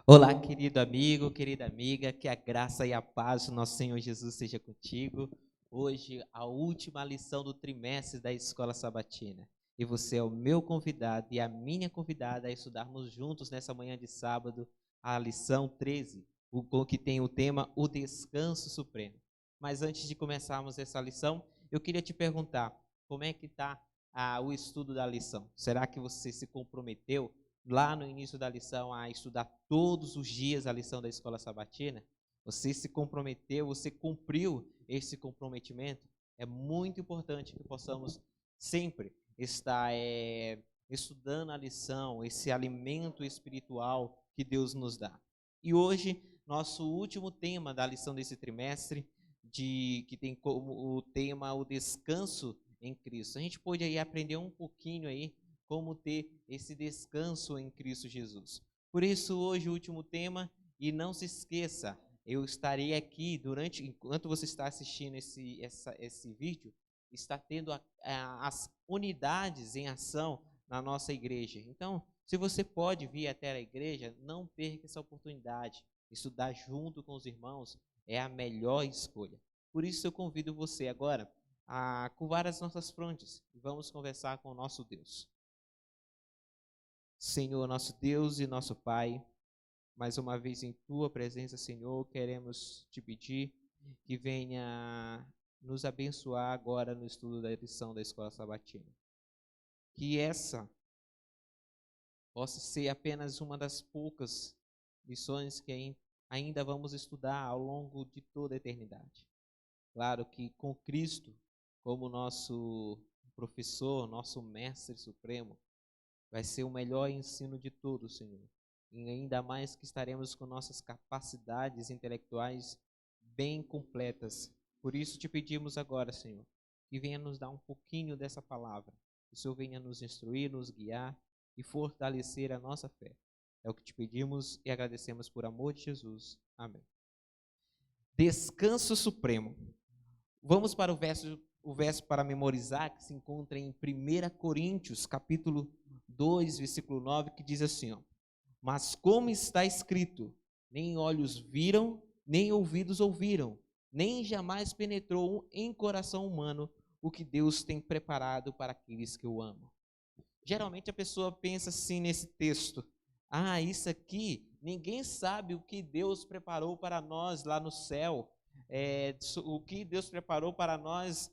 Olá, querido amigo, querida amiga, que a graça e a paz do nosso Senhor Jesus seja contigo. Hoje, a última lição do trimestre da Escola Sabatina. E você é o meu convidado e a minha convidada a estudarmos juntos nessa manhã de sábado a lição 13, que tem o tema O Descanso Supremo. Mas antes de começarmos essa lição, eu queria te perguntar, como é que está o estudo da lição? Será que você se comprometeu lá no início da lição a estudar todos os dias a lição da Escola Sabatina? Você se comprometeu, você cumpriu esse comprometimento? É muito importante que possamos sempre estar estudando a lição, esse alimento espiritual que Deus nos dá. E hoje, nosso último tema da lição desse trimestre, que tem como o tema o descanso em Cristo. A gente pôde aí aprender um pouquinho aí como ter esse descanso em Cristo Jesus. Por isso, hoje, o último tema, e não se esqueça, eu estarei aqui enquanto você está assistindo esse vídeo, está tendo as unidades em ação na nossa igreja. Então, se você pode vir até a igreja, não perca essa oportunidade. Estudar junto com os irmãos é a melhor escolha. Por isso, eu convido você agora a curvar as nossas frontes e vamos conversar com o nosso Deus. Senhor, nosso Deus e nosso Pai, mais uma vez em Tua presença, Senhor, queremos te pedir que venha nos abençoar agora no estudo da lição da Escola Sabatina. Que essa possa ser apenas uma das poucas lições que ainda vamos estudar ao longo de toda a eternidade. Claro que com Cristo como nosso professor, nosso mestre supremo, vai ser o melhor ensino de todos, Senhor. E ainda mais que estaremos com nossas capacidades intelectuais bem completas. Por isso te pedimos agora, Senhor, que venha nos dar um pouquinho dessa palavra. Que o Senhor venha nos instruir, nos guiar e fortalecer a nossa fé. É o que te pedimos e agradecemos por amor de Jesus. Amém. Descanso supremo. Vamos para o verso para memorizar, que se encontra em 1 Coríntios, capítulo 2, versículo 9, que diz assim, ó: mas como está escrito, nem olhos viram, nem ouvidos ouviram, nem jamais penetrou em coração humano o que Deus tem preparado para aqueles que o amam. Geralmente a pessoa pensa assim nesse texto: isso aqui, ninguém sabe o que Deus preparou para nós lá no céu, o que Deus preparou para nós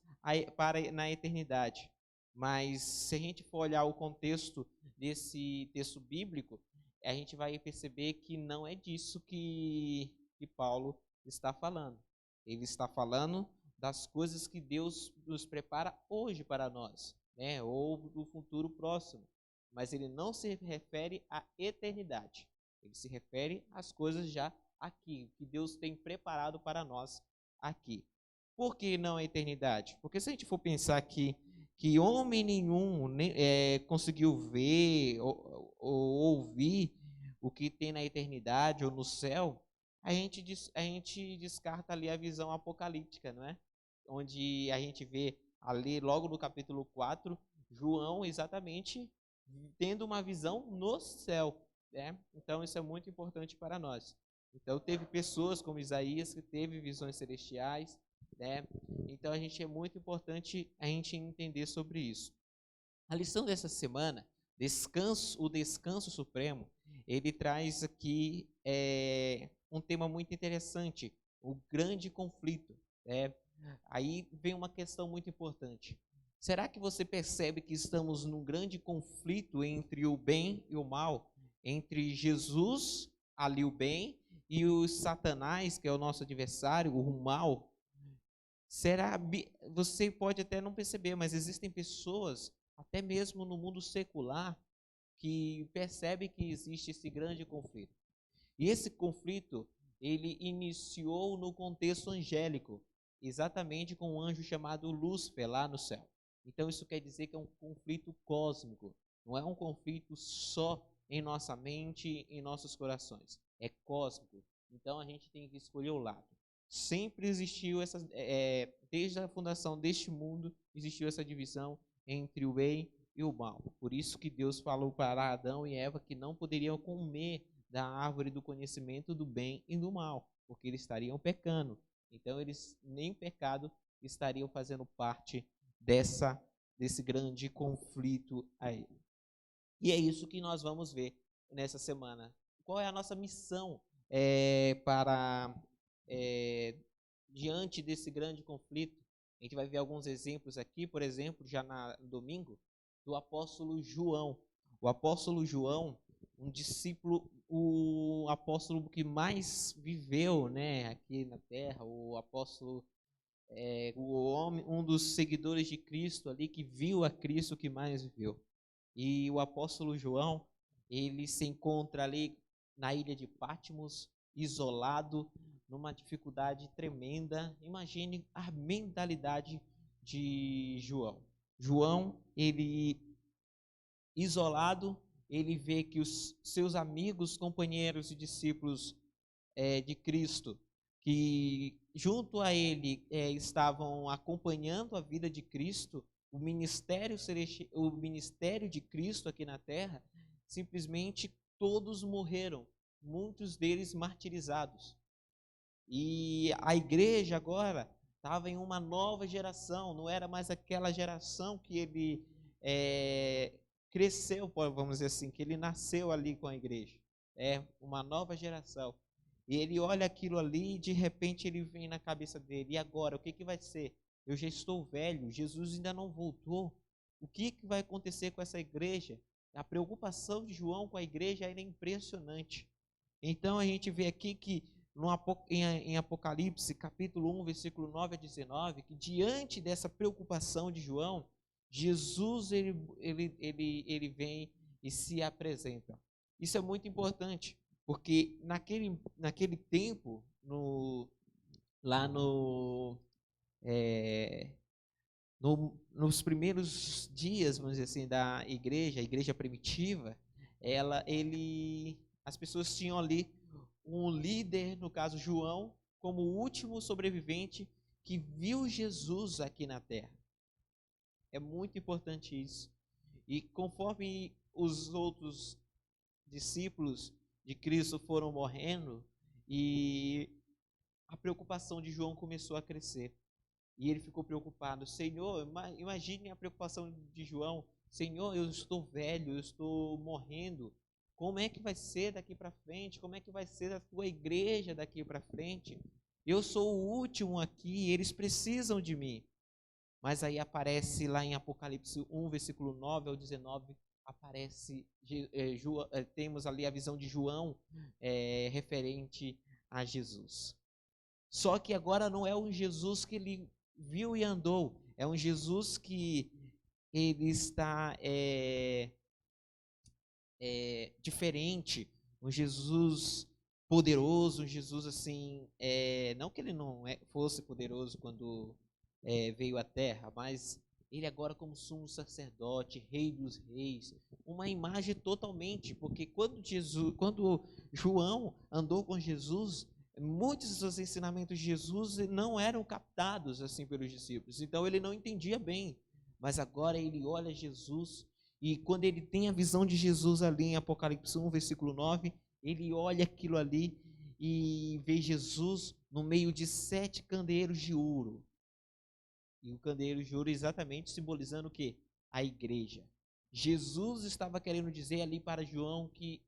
na eternidade. Mas se a gente for olhar o contexto desse texto bíblico, a gente vai perceber que não é disso que Paulo está falando. Ele está falando das coisas que Deus nos prepara hoje para nós, né? Ou do futuro próximo. Mas ele não se refere à eternidade. Ele se refere às coisas já aqui, que Deus tem preparado para nós aqui. Por que não a eternidade? Porque se a gente for pensar que homem nenhum conseguiu ver ou ouvir o que tem na eternidade ou no céu, a gente descarta ali a visão apocalíptica, não é? Onde a gente vê ali logo no capítulo 4, João exatamente tendo uma visão no céu, né? Então isso é muito importante para nós. Então teve pessoas como Isaías que teve visões celestiais, né? Então é muito importante a gente entender sobre isso. A lição dessa semana, o descanso supremo, ele traz aqui um tema muito interessante, o grande conflito. Aí vem uma questão muito importante. Será que você percebe que estamos num grande conflito entre o bem e o mal? Entre Jesus, ali o bem, e o Satanás, que é o nosso adversário, o mal? Você pode até não perceber, mas existem pessoas, até mesmo no mundo secular, que percebem que existe esse grande conflito. E esse conflito, ele iniciou no contexto angélico, exatamente com um anjo chamado Lúcifer lá no céu. Então isso quer dizer que é um conflito cósmico, não é um conflito só em nossa mente, em nossos corações, é cósmico. Então a gente tem que escolher o lado. Sempre existiu desde a fundação deste mundo, existiu essa divisão entre o bem e o mal. Por isso que Deus falou para Adão e Eva que não poderiam comer da árvore do conhecimento do bem e do mal, porque eles estariam pecando. Então, eles nem pecado estariam fazendo parte desse grande conflito aí. E é isso que nós vamos ver nessa semana. Qual é a nossa missão diante desse grande conflito? A gente vai ver alguns exemplos aqui, por exemplo, já no domingo, do apóstolo João. O apóstolo João, um discípulo, o apóstolo que mais viveu, né, aqui na terra, o apóstolo, o homem, um dos seguidores de Cristo ali, que viu a Cristo que mais viveu. E o apóstolo João, ele se encontra ali na ilha de Patmos, isolado, numa dificuldade tremenda. Imagine a mentalidade de João. João, ele isolado, ele vê que os seus amigos, companheiros e discípulos de Cristo, que junto a ele estavam acompanhando a vida de Cristo, o ministério de Cristo aqui na terra, simplesmente todos morreram, muitos deles martirizados. E a igreja agora estava em uma nova geração, não era mais aquela geração que ele cresceu, vamos dizer assim, que ele nasceu ali com a igreja. É uma nova geração. E ele olha aquilo ali e de repente ele vem na cabeça dele, e agora, o que vai ser? Eu já estou velho, Jesus ainda não voltou. O que vai acontecer com essa igreja? A preocupação de João com a igreja era impressionante. Então a gente vê aqui que em Apocalipse, capítulo 1, versículo 9 a 19, que diante dessa preocupação de João, Jesus ele vem e se apresenta. Isso é muito importante, porque naquele tempo, nos primeiros dias, vamos dizer assim, da igreja, a igreja primitiva, as pessoas tinham ali um líder, no caso João, como o último sobrevivente que viu Jesus aqui na terra. É muito importante isso. E conforme os outros discípulos de Cristo foram morrendo, e a preocupação de João começou a crescer. E ele ficou preocupado. Senhor, imagine a preocupação de João. Senhor, eu estou velho, eu estou morrendo. Como é que vai ser daqui para frente? Como é que vai ser a tua igreja daqui para frente? Eu sou o último aqui, eles precisam de mim. Mas aí aparece lá em Apocalipse 1, versículo 9 ao 19, temos ali a visão de João referente a Jesus. Só que agora não é um Jesus que ele viu e andou, é um Jesus que ele está diferente, um Jesus poderoso, um Jesus assim, não que ele não fosse poderoso quando veio à terra, mas ele agora como sumo sacerdote, rei dos reis, uma imagem totalmente, porque quando João andou com Jesus, muitos dos ensinamentos de Jesus não eram captados assim pelos discípulos, então ele não entendia bem, mas agora ele olha Jesus, e quando ele tem a visão de Jesus ali em Apocalipse 1, versículo 9, ele olha aquilo ali e vê Jesus no meio de 7 candeeiros de ouro. E o candeeiro de ouro exatamente simbolizando o quê? A igreja. Jesus estava querendo dizer ali para João que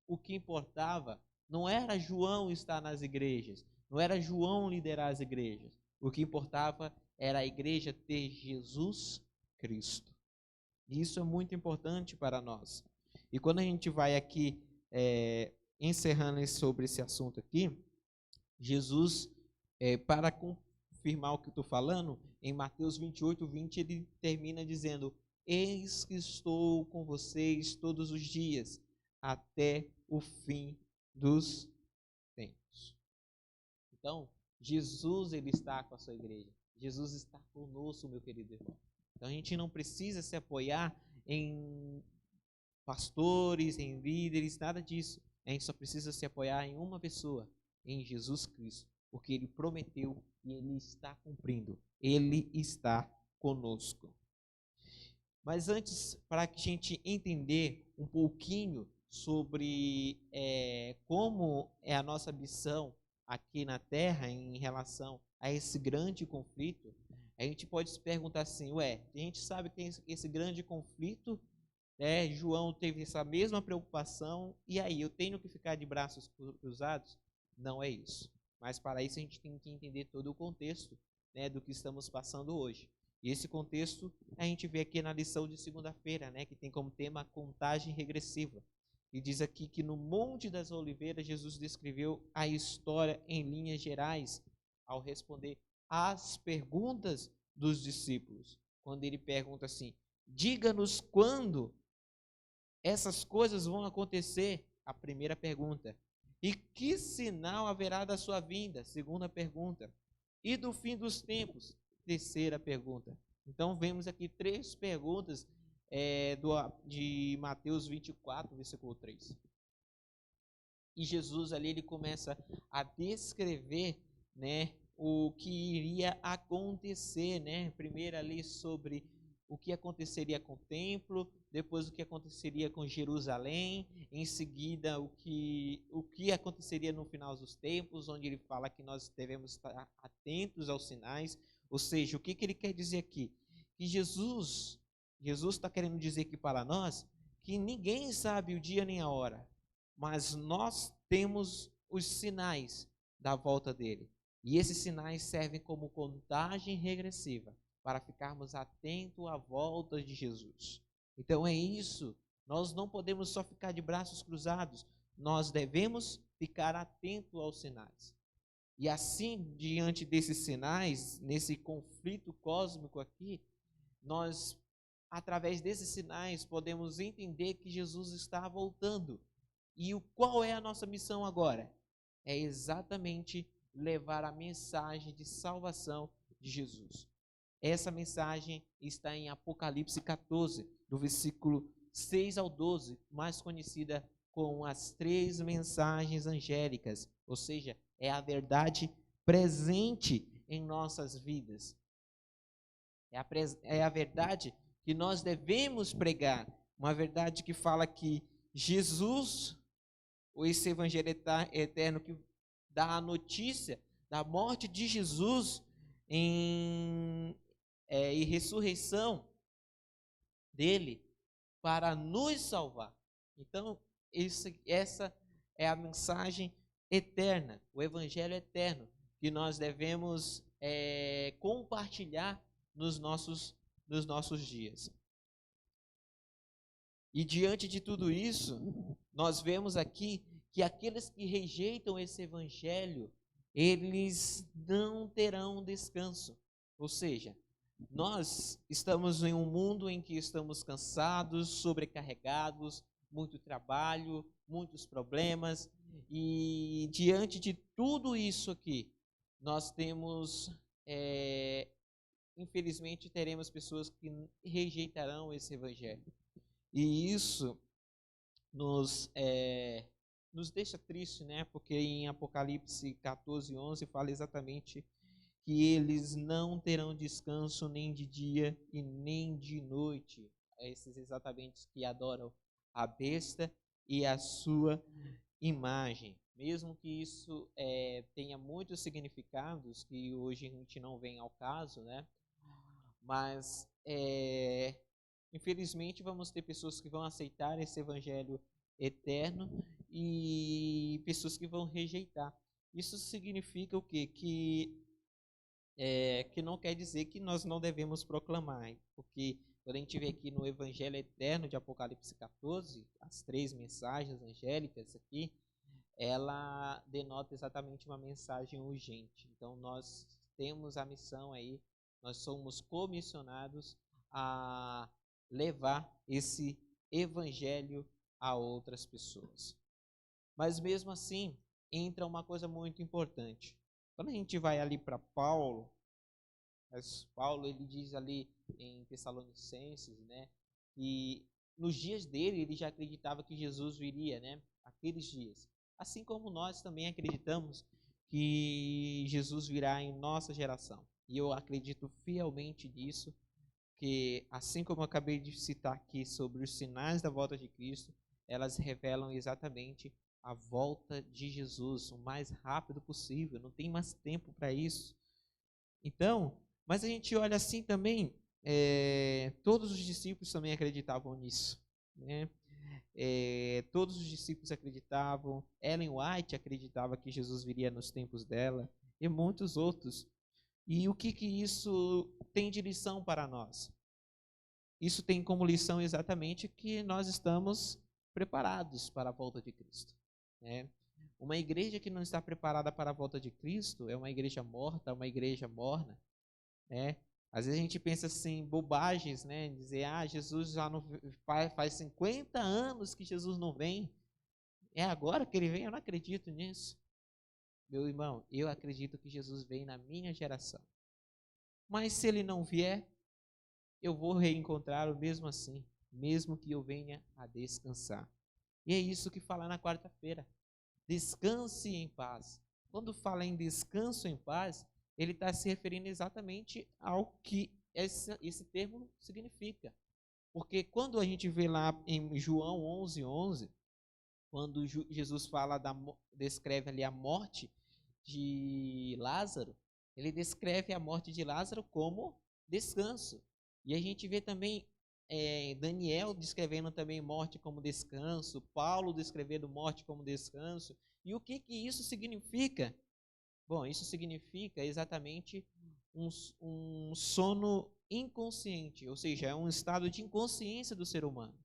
o que importava não era João estar nas igrejas, não era João liderar as igrejas. O que importava era a igreja ter Jesus Cristo. E isso é muito importante para nós. E quando a gente vai aqui encerrando sobre esse assunto aqui, Jesus, para confirmar o que eu estou falando, em Mateus 28, 20, ele termina dizendo: eis que estou com vocês todos os dias, até o fim dos tempos. Então, Jesus, ele está com a sua igreja. Jesus está conosco, meu querido irmão. Então, a gente não precisa se apoiar em pastores, em líderes, nada disso. A gente só precisa se apoiar em uma pessoa, em Jesus Cristo, porque ele prometeu e ele está cumprindo. Ele está conosco. Mas antes, para que a gente entender um pouquinho sobre como é a nossa missão aqui na Terra em relação a esse grande conflito, a gente pode se perguntar assim, a gente sabe que tem esse grande conflito, João teve essa mesma preocupação, e aí, eu tenho que ficar de braços cruzados? Não é isso. Mas para isso a gente tem que entender todo o contexto, do que estamos passando hoje. E esse contexto a gente vê aqui na lição de segunda-feira, que tem como tema a contagem regressiva. E diz aqui que no Monte das Oliveiras, Jesus descreveu a história em linhas gerais ao responder às perguntas dos discípulos. Quando ele pergunta assim, diga-nos quando essas coisas vão acontecer? A primeira pergunta. E que sinal haverá da sua vinda? Segunda pergunta. E do fim dos tempos? Terceira pergunta. Então, vemos aqui 3 perguntas de Mateus 24, versículo 3. E Jesus ali, ele começa a descrever, o que iria acontecer, Primeiro ali sobre o que aconteceria com o templo, depois o que aconteceria com Jerusalém, em seguida o que aconteceria no final dos tempos, onde ele fala que nós devemos estar atentos aos sinais. Ou seja, o que ele quer dizer aqui? Que Jesus está querendo dizer aqui para nós que ninguém sabe o dia nem a hora, mas nós temos os sinais da volta dele. E esses sinais servem como contagem regressiva para ficarmos atentos à volta de Jesus. Então é isso. Nós não podemos só ficar de braços cruzados. Nós devemos ficar atentos aos sinais. E assim, diante desses sinais, nesse conflito cósmico aqui, nós, através desses sinais, podemos entender que Jesus está voltando. E qual é a nossa missão agora? É exatamente levar a mensagem de salvação de Jesus. Essa mensagem está em Apocalipse 14, do versículo 6 ao 12, mais conhecida como as 3 mensagens angélicas, ou seja, é a verdade presente em nossas vidas. É a verdade que nós devemos pregar, uma verdade que fala que Jesus, esse evangelho eterno que dá a notícia da morte de Jesus e ressurreição dele para nos salvar. Então, essa é a mensagem eterna, o evangelho eterno, que nós devemos compartilhar nos nossos dias. E diante de tudo isso, nós vemos aqui que aqueles que rejeitam esse evangelho, eles não terão descanso. Ou seja, nós estamos em um mundo em que estamos cansados, sobrecarregados, muito trabalho, muitos problemas, e diante de tudo isso aqui, nós temos, infelizmente, teremos pessoas que rejeitarão esse evangelho. E isso nos deixa triste, porque em Apocalipse 14, 11 fala exatamente que eles não terão descanso nem de dia e nem de noite. Esses exatamente que adoram a besta e a sua imagem. Mesmo que isso tenha muitos significados que hoje a gente não vem ao caso, mas infelizmente vamos ter pessoas que vão aceitar esse evangelho eterno e pessoas que vão rejeitar. Isso significa o quê? Que não quer dizer que nós não devemos proclamar, porque quando a gente vê aqui no Evangelho Eterno de Apocalipse 14, as 3 mensagens angélicas aqui, ela denota exatamente uma mensagem urgente. Então nós temos a missão aí, nós somos comissionados a levar esse evangelho a outras pessoas. Mas mesmo assim, entra uma coisa muito importante. Quando a gente vai ali para Paulo ele diz ali em Tessalonicenses, que nos dias dele ele já acreditava que Jesus viria, aqueles dias. Assim como nós também acreditamos que Jesus virá em nossa geração. E eu acredito fielmente nisso, que assim como eu acabei de citar aqui sobre os sinais da volta de Cristo, elas revelam exatamente a volta de Jesus o mais rápido possível, não tem mais tempo para isso. Então, mas a gente olha assim também, todos os discípulos também acreditavam nisso, né? Todos os discípulos acreditavam, Ellen White acreditava que Jesus viria nos tempos dela, e muitos outros. E o que isso tem de lição para nós? Isso tem como lição exatamente que nós estamos preparados para a volta de Cristo, né? Uma igreja que não está preparada para a volta de Cristo é uma igreja morta, uma igreja morna, né? Às vezes a gente pensa assim, bobagens, né? Dizer, Jesus já não faz 50 anos que Jesus não vem. É agora que ele vem? Eu não acredito nisso. Meu irmão, eu acredito que Jesus vem na minha geração. Mas se ele não vier, eu vou reencontrá-lo mesmo assim, mesmo que eu venha a descansar. E é isso que fala na quarta-feira. Descanse em paz. Quando fala em descanso em paz, ele está se referindo exatamente ao que esse termo significa. Porque quando a gente vê lá em João 11:11, quando Jesus descreve ali a morte de Lázaro, ele descreve a morte de Lázaro como descanso. E a gente vê também Daniel descrevendo também morte como descanso, Paulo descrevendo morte como descanso. E o que isso significa? Bom, isso significa exatamente um sono inconsciente, ou seja, é um estado de inconsciência do ser humano.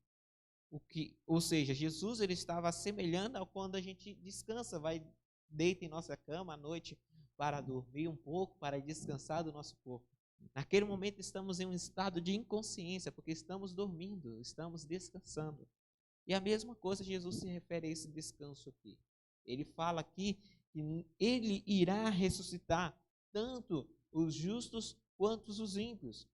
Ou seja, Jesus ele estava assemelhando ao quando a gente descansa, deita em nossa cama à noite para dormir um pouco, para descansar do nosso corpo. Naquele momento estamos em um estado de inconsciência, porque estamos dormindo, estamos descansando. E a mesma coisa Jesus se refere a esse descanso aqui. Ele fala aqui que ele irá ressuscitar tanto os justos quanto os ímpios.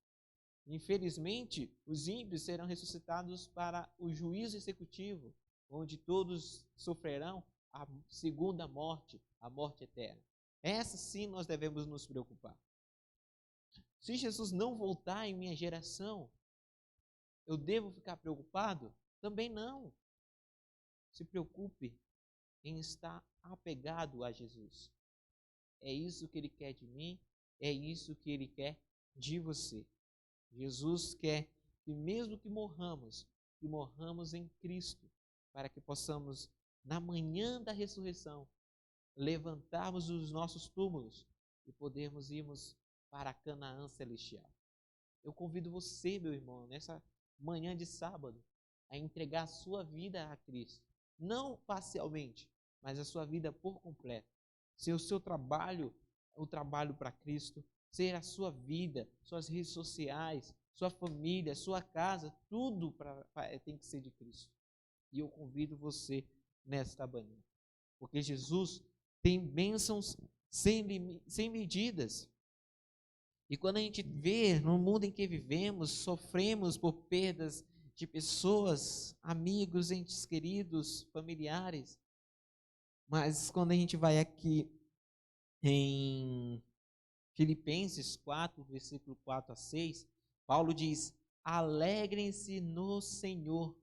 Infelizmente, os ímpios serão ressuscitados para o juízo executivo, onde todos sofrerão a segunda morte, a morte eterna. Essa sim nós devemos nos preocupar. Se Jesus não voltar em minha geração, eu devo ficar preocupado? Também não. Se preocupe em estar apegado a Jesus. É isso que Ele quer de mim, é isso que Ele quer de você. Jesus quer que mesmo que morramos em Cristo, para que possamos, na manhã da ressurreição, levantarmos os nossos túmulos e podermos irmos para Canaã celestial. Eu convido você, meu irmão, nessa manhã de sábado, a entregar a sua vida a Cristo. Não parcialmente, mas a sua vida por completo. Ser o seu trabalho, o trabalho para Cristo, ser a sua vida, suas redes sociais, sua família, sua casa, tudo tem que ser de Cristo. E eu convido você nesta manhã, porque Jesus tem bênçãos sem medidas. E quando a gente vê no mundo em que vivemos, sofremos por perdas de pessoas, amigos, entes queridos, familiares. Mas quando a gente vai aqui em Filipenses 4, versículo 4-6, Paulo diz: alegrem-se no Senhor.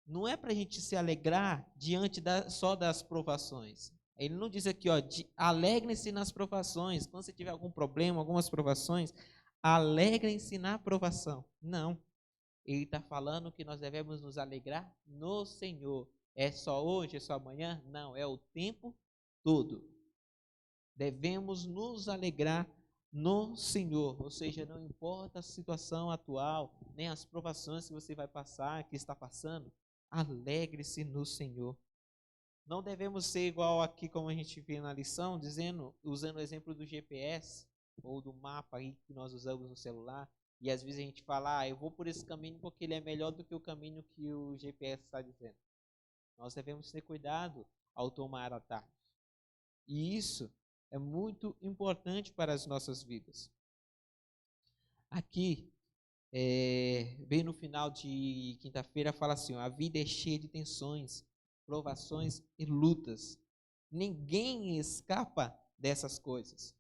Não é para a gente se alegrar diante só das provações. Ele não diz aqui, alegrem-se nas provações. Quando você tiver algum problema, algumas provações, alegrem-se na provação. Não. Ele está falando que nós devemos nos alegrar no Senhor. É só hoje, é só amanhã? Não, é o tempo todo. Devemos nos alegrar no Senhor. Ou seja, não importa a situação atual, nem as provações que você vai passar, que está passando, alegre-se no Senhor. Não devemos ser igual aqui como a gente vê na lição, usando o exemplo do GPS ou do mapa aí que nós usamos no celular, e às vezes a gente fala, eu vou por esse caminho porque ele é melhor do que o caminho que o GPS está dizendo. Nós devemos ter cuidado ao tomar atalhos. E isso é muito importante para as nossas vidas. Aqui, bem no final de quinta-feira, fala assim, a vida é cheia de tensões, provações e lutas. Ninguém escapa dessas coisas.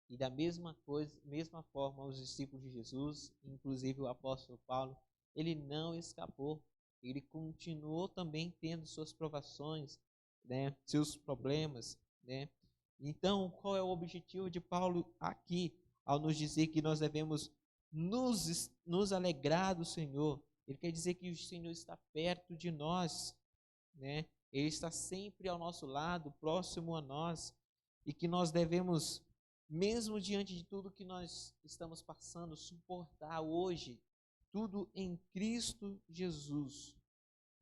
E da mesma forma, os discípulos de Jesus, inclusive o apóstolo Paulo, ele não escapou. Ele continuou também tendo suas provações, né, seus problemas, né? Então, qual é o objetivo de Paulo aqui, ao nos dizer que nós devemos nos alegrar do Senhor? Ele quer dizer que o Senhor está perto de nós, né? Ele está sempre ao nosso lado, próximo a nós, e que nós devemos, mesmo diante de tudo que nós estamos passando, suportar hoje, tudo em Cristo Jesus,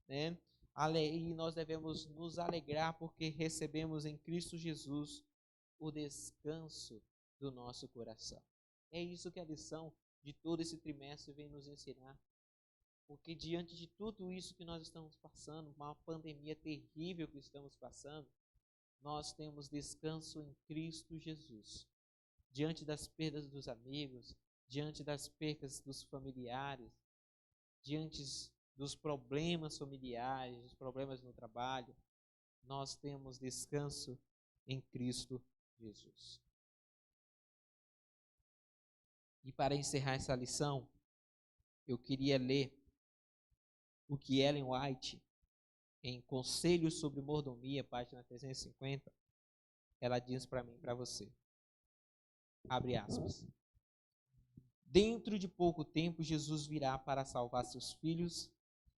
né? E nós devemos nos alegrar porque recebemos em Cristo Jesus o descanso do nosso coração. É isso que a lição de todo esse trimestre vem nos ensinar. Porque diante de tudo isso que nós estamos passando, uma pandemia terrível que estamos passando, nós temos descanso em Cristo Jesus. Diante das perdas dos amigos, diante das perdas dos familiares, diante dos problemas familiares, dos problemas no trabalho, nós temos descanso em Cristo Jesus. E para encerrar essa lição, eu queria ler o que Ellen White, em Conselhos sobre Mordomia, página 350, ela diz para mim e para você. Abre aspas. Dentro de pouco tempo, Jesus virá para salvar seus filhos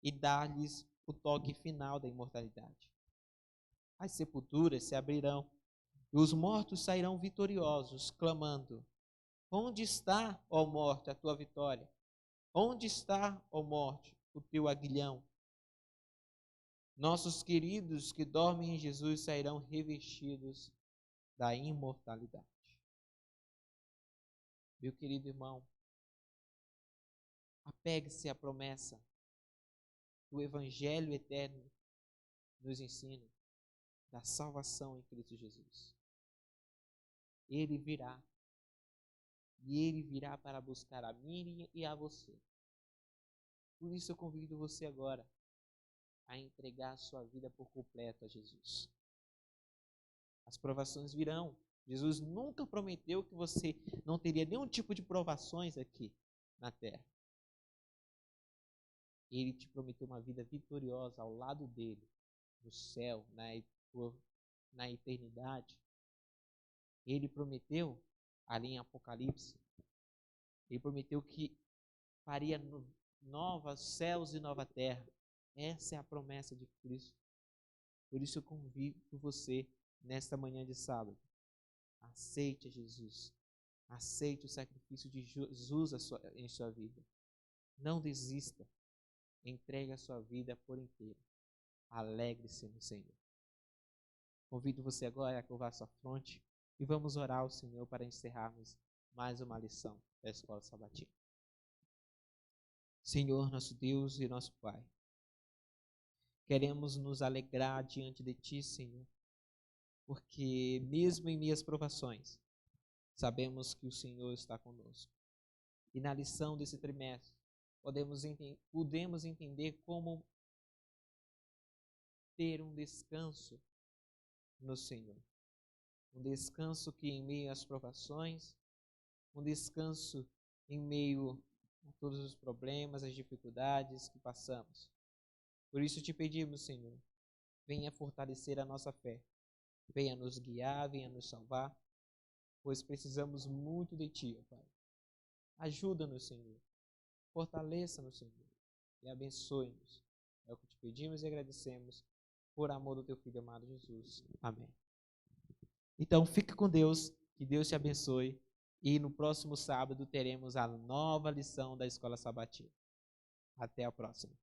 e dar-lhes o toque final da imortalidade. As sepulturas se abrirão e os mortos sairão vitoriosos, clamando: onde está, ó morte, a tua vitória? Onde está, ó morte, o teu aguilhão? Nossos queridos que dormem em Jesus sairão revestidos da imortalidade. Meu querido irmão, apegue-se à promessa do Evangelho eterno nos ensina da salvação em Cristo Jesus. Ele virá. E Ele virá para buscar a mim e a você. Por isso eu convido você agora a entregar a sua vida por completo a Jesus. As provações virão. Jesus nunca prometeu que você não teria nenhum tipo de provações aqui na terra. Ele te prometeu uma vida vitoriosa ao lado dele, no céu, na eternidade. Ele prometeu, ali em Apocalipse, ele prometeu que faria novos céus e nova terra. Essa é a promessa de Cristo. Por isso eu convido você, nesta manhã de sábado, aceite a Jesus. Aceite o sacrifício de Jesus em sua vida. Não desista. Entregue a sua vida por inteiro. Alegre-se no Senhor. Convido você agora a curvar sua fronte e vamos orar ao Senhor para encerrarmos mais uma lição da Escola Sabatina. Senhor, nosso Deus e nosso Pai, queremos nos alegrar diante de Ti, Senhor, porque mesmo em minhas provações, sabemos que o Senhor está conosco. E na lição desse trimestre, podemos entender como ter um descanso no Senhor. Um descanso que em meio às provações, um descanso em meio a todos os problemas, as dificuldades que passamos. Por isso te pedimos, Senhor, venha fortalecer a nossa fé, venha nos guiar, venha nos salvar, pois precisamos muito de Ti, ó Pai. Ajuda-nos, Senhor, fortaleça-nos, Senhor, e abençoe-nos. É o que te pedimos e agradecemos, por amor do Teu Filho amado Jesus. Amém. Então, fique com Deus, que Deus te abençoe, e no próximo sábado teremos a nova lição da Escola Sabatina. Até a próxima.